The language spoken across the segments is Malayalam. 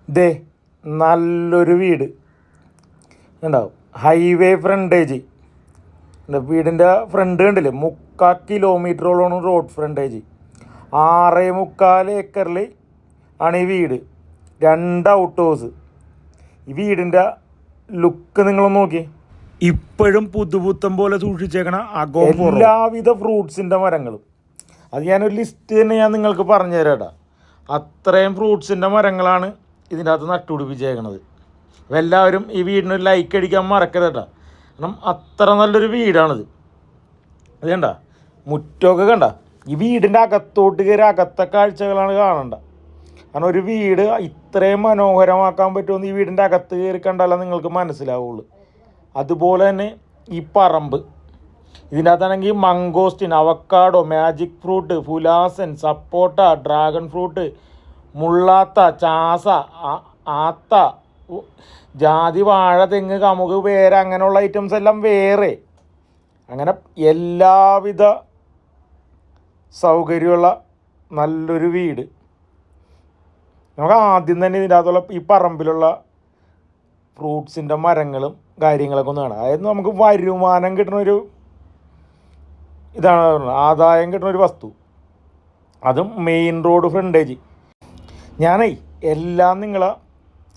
ദേ നല്ലൊരു വീട് ഉണ്ടാവും. ഹൈവേ ഫ്രണ്ടേജ് വീടിൻ്റെ ഫ്രണ്ട് കണ്ടില്ലേ, 3/4 കിലോമീറ്ററോളം റോഡ് ഫ്രണ്ടേജ്. 6.25 ഏക്കറിൽ ആണ് ഈ വീട്. 2 ഔട്ട് ഹൗസ്. ഈ വീടിൻ്റെ ലുക്ക് നിങ്ങളൊന്ന് നോക്കി. ഇപ്പോഴും പുതുപുത്തം പോലെ സൂക്ഷിച്ചേക്കണ എല്ലാവിധ ഫ്രൂട്ട്സിൻ്റെ മരങ്ങളും. അത് ഞാനൊരു ലിസ്റ്റ് തന്നെ ഞാൻ നിങ്ങൾക്ക് പറഞ്ഞു തരാം. അത്രയും ഫ്രൂട്ട്സിൻ്റെ മരങ്ങളാണ് ഇതിൻ്റെ അകത്ത് നട്ടുപിടിപ്പിച്ചേക്കണത്. അപ്പോൾ എല്ലാവരും ഈ വീടിനൊരു ലൈക്ക് അടിക്കാൻ മറക്കരുത്. കാരണം അത്ര നല്ലൊരു വീടാണിത്. അത് കണ്ട മുറ്റമൊക്കെ കണ്ട. ഈ വീടിൻ്റെ അകത്തോട്ട് കയറി അകത്തെ കാഴ്ചകളാണ് കാണേണ്ട. കാരണം ഒരു വീട് ഇത്രയും മനോഹരമാക്കാൻ പറ്റുമെന്ന് ഈ വീടിൻ്റെ അകത്ത് കയറി കണ്ടാലേ നിങ്ങൾക്ക് മനസ്സിലാവുള്ളൂ. അതുപോലെ തന്നെ ഈ പറമ്പ്, ഇതിൻ്റെ അകത്താണെങ്കിൽ മംഗോസ്റ്റിൻ, അവക്കാഡോ, മാജിക് ഫ്രൂട്ട്, ഫുലാസൻ, സപ്പോട്ട, ഡ്രാഗൺ ഫ്രൂട്ട്, മുള്ളാത്ത, ചാസ, ആത്ത, ജാതി, വാഴ, തെങ്ങ്, കമുക്, പേര, അങ്ങനെയുള്ള ഐറ്റംസ് എല്ലാം വേറെ. അങ്ങനെ എല്ലാവിധ സൗകര്യമുള്ള നല്ലൊരു വീട്. നമുക്ക് ആദ്യം തന്നെ ഇതിൻ്റെ അകത്തുള്ള ഈ പറമ്പിലുള്ള ഫ്രൂട്ട്സിൻ്റെ മരങ്ങളും കാര്യങ്ങളൊക്കെ ഒന്ന് കാണാം. അതായത് നമുക്ക് വരുമാനം കിട്ടുന്നൊരു ഇതാണ് പറയുന്നത്, ആദായം കിട്ടുന്നൊരു വസ്തു. അതും മെയിൻ റോഡ് ഫ്രണ്ടേജ്. ഞാനേ എല്ലാം നിങ്ങളെ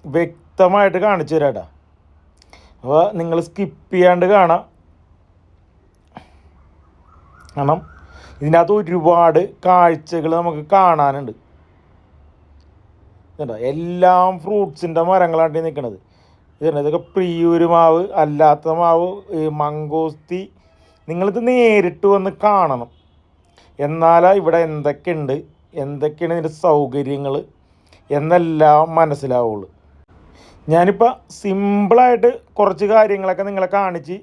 വ്യക്തമായിട്ട് കാണിച്ചു തരാട്ടാ. അപ്പോൾ നിങ്ങൾ സ്കിപ്പ് ചെയ്യാണ്ട് കാണാം. കാരണം ഇതിനകത്ത് ഒരുപാട് കാഴ്ചകൾ നമുക്ക് കാണാനുണ്ട്. എല്ലാം ഫ്രൂട്ട്സിൻ്റെ മരങ്ങളാണ് നിൽക്കുന്നത്. ഇതൊക്കെ പ്രിയൂര് മാവ്, അല്ലാത്ത മാവ്, മംഗോസ്തി. നിങ്ങളിത് നേരിട്ട് വന്ന് കാണണം. എന്നാലാ ഇവിടെ എന്തൊക്കെയാണ് ഇതിൻ്റെ സൗകര്യങ്ങൾ എന്നെല്ലാം മനസ്സിലാവുള്ളൂ. ഞാനിപ്പോൾ സിമ്പിളായിട്ട് കുറച്ച് കാര്യങ്ങളൊക്കെ നിങ്ങളെ കാണിച്ച്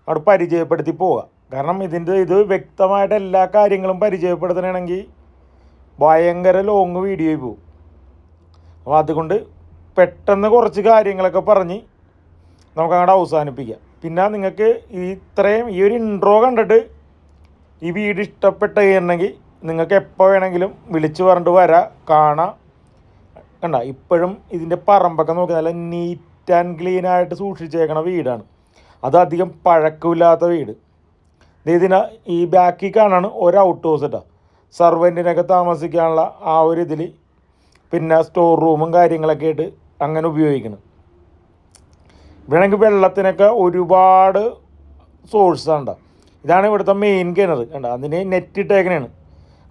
അവിടെ പരിചയപ്പെടുത്തി പോകാം. കാരണം ഇത് വ്യക്തമായിട്ട് എല്ലാ കാര്യങ്ങളും പരിചയപ്പെടുത്തണമെങ്കിൽ ഭയങ്കര ലോങ് വീഡിയോയിൽ പോകും. അപ്പോൾ അതുകൊണ്ട് പെട്ടെന്ന് കുറച്ച് കാര്യങ്ങളൊക്കെ പറഞ്ഞ് നമുക്ക് അങ്ങോട്ട് അവസാനിപ്പിക്കാം. പിന്നെ നിങ്ങൾക്ക് ഈ ഒരു ഇൻട്രോ കണ്ടിട്ട് ഈ വീട് ഇഷ്ടപ്പെട്ടുണ്ടെങ്കിൽ നിങ്ങൾക്ക് എപ്പോൾ വേണമെങ്കിലും വിളിച്ച് പറഞ്ഞിട്ട് വരാം, കാണാം. കണ്ട ഇപ്പോഴും ഇതിൻ്റെ പറമ്പൊക്കെ നോക്കി നല്ല നീറ്റ് ആൻഡ് ക്ലീൻ ആയിട്ട് സൂക്ഷിച്ചേക്കണ വീടാണ്. അത് അധികം പഴക്കമില്ലാത്ത വീട്. ഇതിന് ഈ ബാക്കിൽ കാണാണ് ഒരു ഔട്ട് ഹൗസ് കേട്ടോ, സർവൻറ്റിനൊക്കെ താമസിക്കാനുള്ള ആ ഒരു ഇതിൽ. പിന്നെ സ്റ്റോർ റൂമും കാര്യങ്ങളൊക്കെ ആയിട്ട് അങ്ങനെ ഉപയോഗിക്കണം. ഇവിടെയാണെങ്കിൽ വെള്ളത്തിനൊക്കെ ഒരുപാട് സോഴ്സാണ്. ഇതാണ് ഇവിടുത്തെ മെയിൻ കിണർ. കണ്ട അതിന് നെറ്റ് ഇട്ടേക്കണേണ്.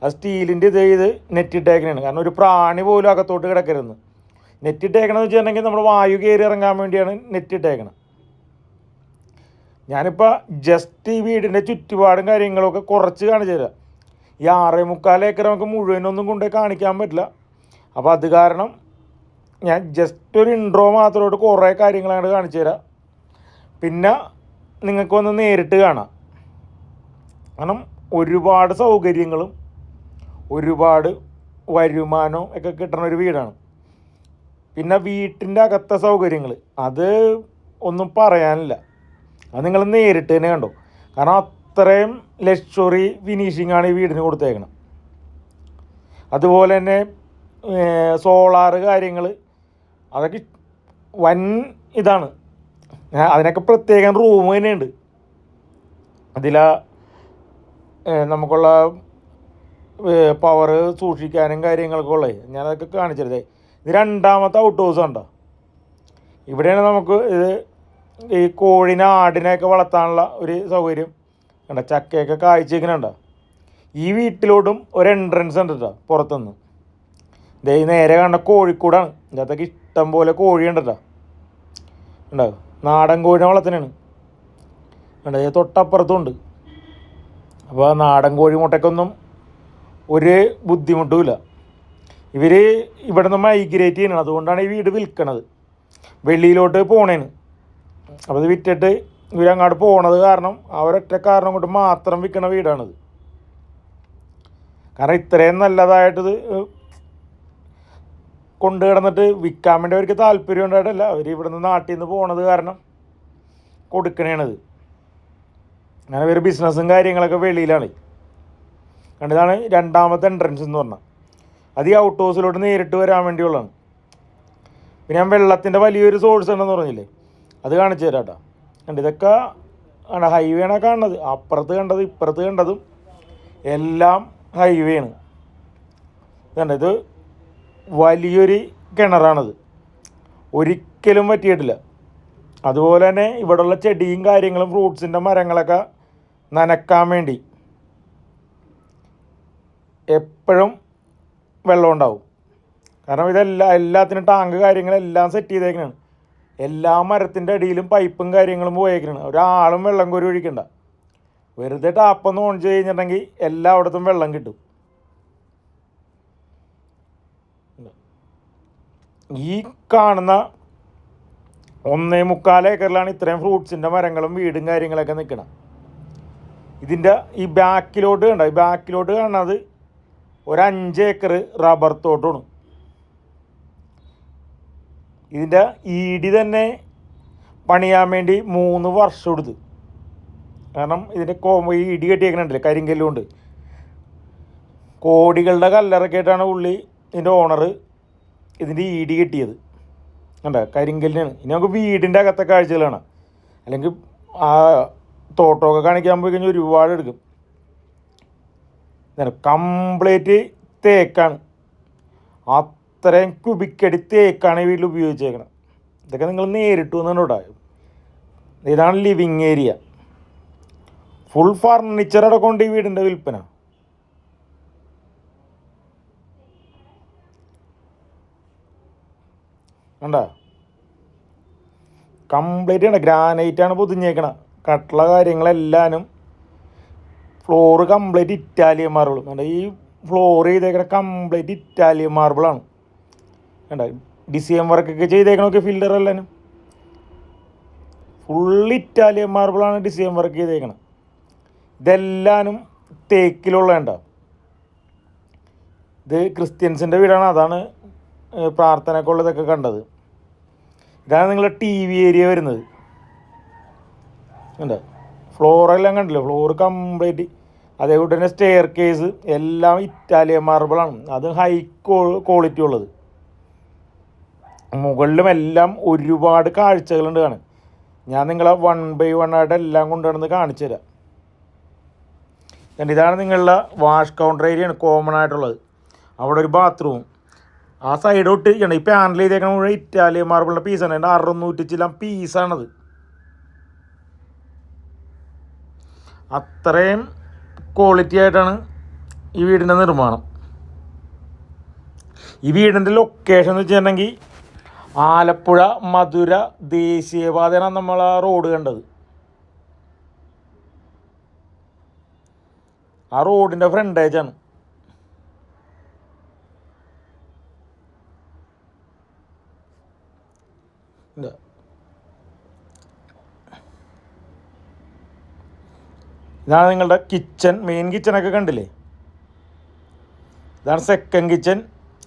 അത് സ്റ്റീലിൻ്റെ ഇത് നെറ്റ് ഇട്ടേക്കണേണ്. കാരണം ഒരു പ്രാണി പോലും അകത്തോട്ട് കിടക്കരുതെന്ന്. നെറ്റ് ഇട്ടേക്കണമെന്ന് വെച്ചിട്ടുണ്ടെങ്കിൽ നമ്മൾ വായു കയറി ഇറങ്ങാൻ വേണ്ടിയാണ് നെറ്റ് ഇട്ടേക്കണം. ഞാനിപ്പോൾ ജസ്റ്റ് ഈ വീടിൻ്റെ ചുറ്റുപാടും കാര്യങ്ങളൊക്കെ കുറച്ച് കാണിച്ചു തരാം. ഈ 6.25 ഏക്കർ നമുക്ക് മുഴുവനൊന്നും കൊണ്ടുപോയി കാണിക്കാൻ പറ്റില്ല. അപ്പോൾ അത് കാരണം ഞാൻ ജസ്റ്റ് ഒരു ഇൻട്രോ മാത്രമായിട്ട് കുറേ കാര്യങ്ങളാണ് കാണിച്ചു തരാം. പിന്നെ നിങ്ങൾക്ക് വന്ന് നേരിട്ട് കാണാം. കാരണം ഒരുപാട് സൗകര്യങ്ങളും ഒരുപാട് വരുമാനവും ഒക്കെ കിട്ടുന്ന ഒരു വീടാണ്. പിന്നെ വീട്ടിൻ്റെ അകത്തെ സൗകര്യങ്ങൾ അത് ഒന്നും പറയാനില്ല. അത് നിങ്ങൾ നേരിട്ട് തന്നെ കണ്ടോ. കാരണം അത്രയും ലക്ഷറി ഫിനിഷിങ്ങാണ് ഈ വീടിന് കൊടുത്തേക്കണം. അതുപോലെ തന്നെ സോളാറ് കാര്യങ്ങൾ അതൊക്കെ വൻ ഇതാണ്. അതിനൊക്കെ പ്രത്യേകം റൂം തന്നെയുണ്ട്. അതിലാ നമുക്കുള്ള പവർ സൂക്ഷിക്കാനും കാര്യങ്ങളൊക്കെ ഉള്ളത് ഞാനതൊക്കെ കാണിച്ചിരുന്നേ. ഇത് 2ാമത്തെ ഔട്ട് ഹൗസ് ഉണ്ടോ. ഇവിടെയാണ് നമുക്ക് ഈ കോഴിനെ, ആടിനെയൊക്കെ വളർത്താനുള്ള ഒരു സൗകര്യം കണ്ട. ചക്കയൊക്കെ കായ്ച്ചേക്കുന്നുണ്ടോ. ഈ വീട്ടിലോട്ടും ഒരു എൻട്രൻസ് ഉണ്ട് കേട്ടോ പുറത്തുനിന്ന്. നേരെ കാണുന്ന കോഴിക്കൂടാണ്. ഇതിനകത്തൊക്കെ ഇഷ്ടം പോലെ കോഴി ഉണ്ട് കേട്ടോ. ഉണ്ടാവും നാടൻ കോഴിനെ വളർത്തുന്നതാണ്. കണ്ടത് തൊട്ടപ്പുറത്തും ഉണ്ട്. അപ്പോൾ നാടൻ കോഴി മുട്ടയ്ക്കൊന്നും ഒരു ബുദ്ധിമുട്ടുമില്ല. ഇവർ ഇവിടെ നിന്ന് മൈഗ്രേറ്റ് ചെയ്യണം. അതുകൊണ്ടാണ് ഈ വീട് വിൽക്കണത്. വെളിയിലോട്ട് പോണേന്. അപ്പോൾ ഇത് വിറ്റിട്ട് ഇവരങ്ങോട്ട് പോണത് കാരണം അവരൊറ്റ കാരണം കൊണ്ട് മാത്രം വിൽക്കണ വീടാണിത്. കാരണം ഇത്രയും നല്ലതായിട്ടിത് കൊണ്ട് കിടന്നിട്ട് വിൽക്കാൻ വേണ്ടി അവർക്ക് താല്പര്യം ഉണ്ടായിട്ടല്ല. അവർ ഇവിടെ നിന്ന് നാട്ടിൽ നിന്ന് പോണത് കാരണം കൊടുക്കണേണത്. അങ്ങനെ ഒരു ബിസിനസ്സും കാര്യങ്ങളൊക്കെ വെളിയിലാണ്. കണ്ടതാണ് 2ാമത്തെ എൻട്രൻസ് എന്ന് പറഞ്ഞാൽ. അത് ഈ ഔട്ട് ഹൗസിലോട്ട് നേരിട്ട് വരാൻ വേണ്ടിയുള്ളതാണ്. പിന്നെ ഞാൻ വെള്ളത്തിൻ്റെ വലിയൊരു സോഴ്സ് ഉണ്ടെന്ന് പറഞ്ഞില്ലേ, അത് കാണിച്ചു തരാം കേട്ടോ. കണ്ട് ഇതൊക്കെ ആണ് ഹൈവേ ആണ് കാണുന്നത്. അപ്പുറത്ത് കണ്ടത് ഇപ്പുറത്ത് കണ്ടതും എല്ലാം ഹൈവേ ആണ്. കണ്ട ഇത് വലിയൊരു കിണറാണത്, ഒരിക്കലും പറ്റിയിട്ടില്ല. അതുപോലെ തന്നെ ഇവിടെയുള്ള ചെടിയും കാര്യങ്ങളും ഫ്രൂട്ട്സിൻ്റെ മരങ്ങളൊക്കെ നനക്കാൻ വേണ്ടി എപ്പോഴും വെള്ളം ഉണ്ടാവും. കാരണം എല്ലാത്തിനും ടാങ്ക് കാര്യങ്ങളെല്ലാം സെറ്റ് ചെയ്തേക്കണാണ്. എല്ലാ മരത്തിൻ്റെ അടിയിലും പൈപ്പും കാര്യങ്ങളും പോയേക്കണാണ്. ഒരാളും വെള്ളം കോരി ഒഴിക്കണ്ട. വെറുതെ ടാപ്പൊന്ന് ഓൺ ചെയ്ത് കഴിഞ്ഞിട്ടുണ്ടെങ്കിൽ എല്ലായിടത്തും വെള്ളം കിട്ടും. ഈ കാണുന്ന 1.25 ഏക്കറിലാണ് ഇത്രയും ഫ്രൂട്ട്സിൻ്റെ മരങ്ങളും വീടും കാര്യങ്ങളൊക്കെ നിൽക്കണം. ഇതിൻ്റെ ഈ ബാക്കിലോട്ട് കണ്ട, ഈ ബാക്കിലോട്ട് കാണുന്നത് ഒരു 5 ഏക്കർ റബ്ബർ തോട്ടമാണ്. ഇതിൻ്റെ ഈടി തന്നെ പണിയാൻ വേണ്ടി 3 വർഷം എടുത്തു. കാരണം ഇതിൻ്റെ ഈ ഇടി കെട്ടിയേക്കണുണ്ടല്ലേ കരിങ്കല്ലുകൊണ്ട്, കോടികളുടെ കല്ലറക്കായിട്ടാണ് പുള്ളി ഇതിൻ്റെ ഓണർ ഇതിൻ്റെ ഈടി കെട്ടിയത്. കണ്ട കരിങ്കല്ലിനാണ്. ഇനി നമുക്ക് വീടിൻ്റെ അകത്തെ കാഴ്ചകളാണ്. അല്ലെങ്കിൽ ആ തോട്ടമൊക്കെ കാണിക്കാൻ പോയി കഴിഞ്ഞാൽ ഒരുപാട് എടുക്കും. കംപ്ലീറ്റ് തേക്കാണ്. അത്രയും കുബിക്കടി തേക്കാണ് ഈ വീട്ടിൽ ഉപയോഗിച്ചേക്കണം. ഇതൊക്കെ നിങ്ങൾ നേരിട്ട് വന്നിട്ടുണ്ടോ? ഇതാണ് ലിവിങ് ഏരിയ. ഫുൾ ഫർണിച്ചർ അടക്കൊണ്ട് ഈ വീടിൻ്റെ വിൽപ്പന. കണ്ട കംപ്ലീറ്റ് ആണ് ഗ്രാനൈറ്റാണ് പൊതിഞ്ഞേക്കണം. കട്ടള കാര്യങ്ങളെല്ലാനും ഫ്ലോറ് കംപ്ലീറ്റ് ഇറ്റാലിയൻ മാർബിൾ. കണ്ട ഈ ഫ്ലോർ ചെയ്തേക്കണ കംപ്ലീറ്റ് ഇറ്റാലിയൻ മാർബിളാണ്. കണ്ട ഡിസൈൻ വർക്കൊക്കെ ചെയ്തേക്കണമൊക്കെ ഫില്ലറെല്ലാനും ഫുൾ ഇറ്റാലിയൻ മാർബിളാണ് ഡിസൈൻ വർക്ക് ചെയ്തേക്കണം. ഇതെല്ലാനും തേക്കിലുള്ളതുണ്ട. ഇത് ക്രിസ്ത്യൻസിൻ്റെ വീടാണ്. അതാണ് പ്രാർത്ഥനക്കുള്ളതൊക്കെ കണ്ടത്. ഇതാണ് നിങ്ങളുടെ TV ഏരിയ വരുന്നത്. ഉണ്ട് ഫ്ലോറെല്ലാം കണ്ടില്ലേ, ഫ്ലോർ കംപ്ലീറ്റ്. അതേപോലെ തന്നെ സ്റ്റെയർ കേസ് എല്ലാം ഇറ്റാലിയൻ മാർബിളാണ്. അത് ഹൈ ക്വാളിറ്റി ഉള്ളത്. മുകളിലും എല്ലാം ഒരുപാട് കാഴ്ചകളുണ്ട് കാണാൻ. ഞാൻ നിങ്ങളെ 1 by 1 ആയിട്ട് എല്ലാം കൊണ്ടുവന്ന് കാണിച്ചു തരാം. ഇതാണ് നിങ്ങളുടെ വാഷ് കൗണ്ടർ ഏരിയയാണ് കോമൺ ആയിട്ടുള്ളത്. അവിടെ ഒരു ബാത്റൂം. ആ സൈഡ് തൊട്ട് ഈ പാനൽ ചെയ്തേക്കണ മുഴുവൻ ഇറ്റാലിയൻ മാർബിളിൻ്റെ പീസാണ്. എൻ്റെ 600 ചില പീസാണത്. അത്രയും ക്വാളിറ്റി ആയിട്ടാണ് ഈ വീടിൻ്റെ നിർമ്മാണം. ഈ വീടിൻ്റെ ലൊക്കേഷൻ എന്ന് വെച്ചിട്ടുണ്ടെങ്കിൽ ആലപ്പുഴ മധുര ദേശീയപാതയാണ് നമ്മൾ ആ റോഡ് കണ്ടത്. ആ റോഡിൻ്റെ ഫ്രണ്ടേജാണ്. ഇതാണ് നിങ്ങളുടെ കിച്ചൺ. മെയിൻ കിച്ചണൊക്കെ കണ്ടില്ലേ? ഇതാണ് സെക്കൻഡ് കിച്ചൺ.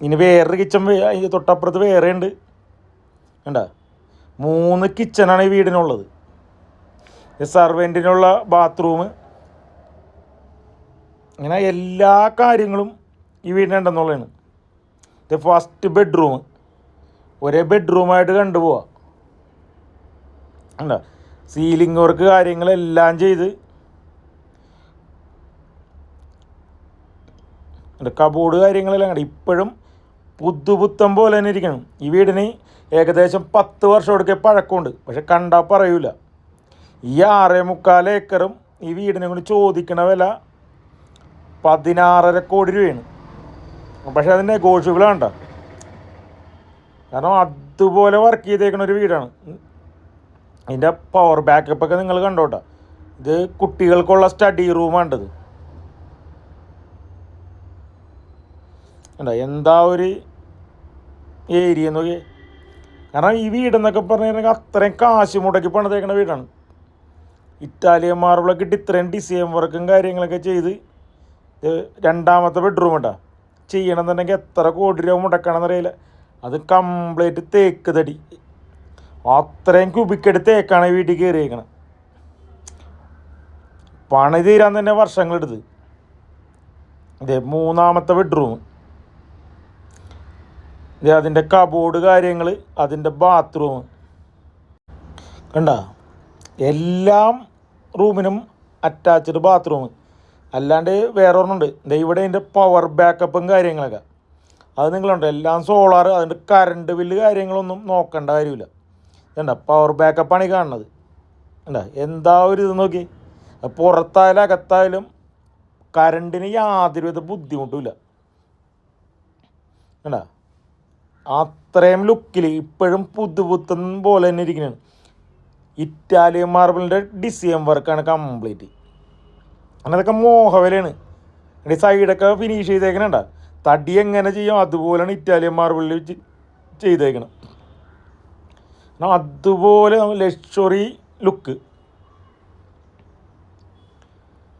ഇനി വേറൊരു കിച്ചൺ തൊട്ടപ്പുറത്ത് വേറെ ഉണ്ട്. കണ്ട 3 കിച്ചണാണ് ഈ വീടിനുള്ളത്. സർവൻറ്റിനുള്ള ബാത്റൂം, ഇങ്ങനെ എല്ലാ കാര്യങ്ങളും ഈ വീടിനുണ്ടെന്നുള്ളതാണ്. ഇത് ഫസ്റ്റ് ബെഡ്റൂം. ഒരേ ബെഡ്റൂമായിട്ട് കണ്ടുപോവാം. കണ്ട സീലിംഗ് വർക്ക് കാര്യങ്ങളെല്ലാം ചെയ്ത് കബോർഡ് കാര്യങ്ങളെല്ലാം കണ്ട ഇപ്പോഴും പുതുപുത്തം പോലെ തന്നെ ഇരിക്കണം. ഈ വീടിന് ഏകദേശം 10 വർഷം എടുക്കെ പഴക്കമുണ്ട്. പക്ഷെ കണ്ടാൽ പറയൂല. ഈ 6.25 ഏക്കറും ഈ വീടിനെ കൊണ്ട് ചോദിക്കണ വില 16.5 കോടി രൂപയാണ്. പക്ഷെ അത് നെഗോഷ്യബിളാണ് കേട്ടോ. കാരണം അതുപോലെ വർക്ക് ചെയ്തേക്കണ ഒരു വീടാണ്. ഇതിൻ്റെ പവർ ബാക്കപ്പൊക്കെ നിങ്ങൾ കണ്ടോട്ടോ. ഇത് കുട്ടികൾക്കുള്ള സ്റ്റഡി റൂമാണ്ടത്. എന്താ ഒരു ഏരിയ നോക്കി. കാരണം ഈ വീടെന്നൊക്കെ പറഞ്ഞിട്ടുണ്ടെങ്കിൽ അത്രയും കാശ് മുടക്കി പണിതേക്കണ വീടാണ്. ഇറ്റാലിയൻ മാർബിളൊക്കെ ഇട്ട് ഇത്രയും ഡിസൈൻ വർക്കും കാര്യങ്ങളൊക്കെ ചെയ്ത്. രണ്ടാമത്തെ ബെഡ്റൂം കേട്ടോ. ചെയ്യണമെന്നുണ്ടെങ്കിൽ എത്ര കോടി രൂപ മുടക്കണമെന്നറിയില്ല. അത് കംപ്ലീറ്റ് തേക്ക് തടി. അത്രയും കുബിക്കടി തേക്കാണ് ഈ വീട്ടിൽ കയറിയേക്കണം. പണി തീരാൻ തന്നെ ഇത് അതിൻ്റെ കബോർഡ് കാര്യങ്ങൾ, അതിൻ്റെ ബാത്റൂം കണ്ട, എല്ലാം റൂമിനും അറ്റാച്ച്ഡ് ബാത്റൂം. അല്ലാണ്ട് വേറെ ഒരെണ്ണമുണ്ട് ഇവിടെ അതിൻ്റെ പവർ ബാക്കപ്പും കാര്യങ്ങളൊക്കെ. അത് നിങ്ങളുണ്ട് എല്ലാം സോളാർ. അതിൻ്റെ കറണ്ട് ബില്ല് കാര്യങ്ങളൊന്നും നോക്കേണ്ട കാര്യമില്ല. ഇതുണ്ട പവർ ബാക്കപ്പാണ് ഈ കാണുന്നത്. കണ്ട എന്താ ഒരു ഇത് നോക്കി. പുറത്തായാലും അകത്തായാലും കറണ്ടിന് യാതൊരുവിധ ബുദ്ധിമുട്ടുമില്ല. കണ്ട അത്രയും ലുക്കിൽ ഇപ്പോഴും പുതുപുത്തൻ പോലെ തന്നെ ഇരിക്കുന്നതാണ്. ഇറ്റാലിയൻ മാർബിളിൻ്റെ ഡിസൈൻ വർക്കാണ് കംപ്ലീറ്റ്. അതൊക്കെ മോഹവിലയാണ്. സൈഡൊക്കെ ഫിനിഷ് ചെയ്തേക്കണണ്ട. തടി എങ്ങനെ ചെയ്യും അതുപോലെയാണ് ഇറ്റാലിയൻ മാർബിളിൽ ചെയ്തേക്കണം. അതുപോലെ ലക്ഷറി ലുക്ക്.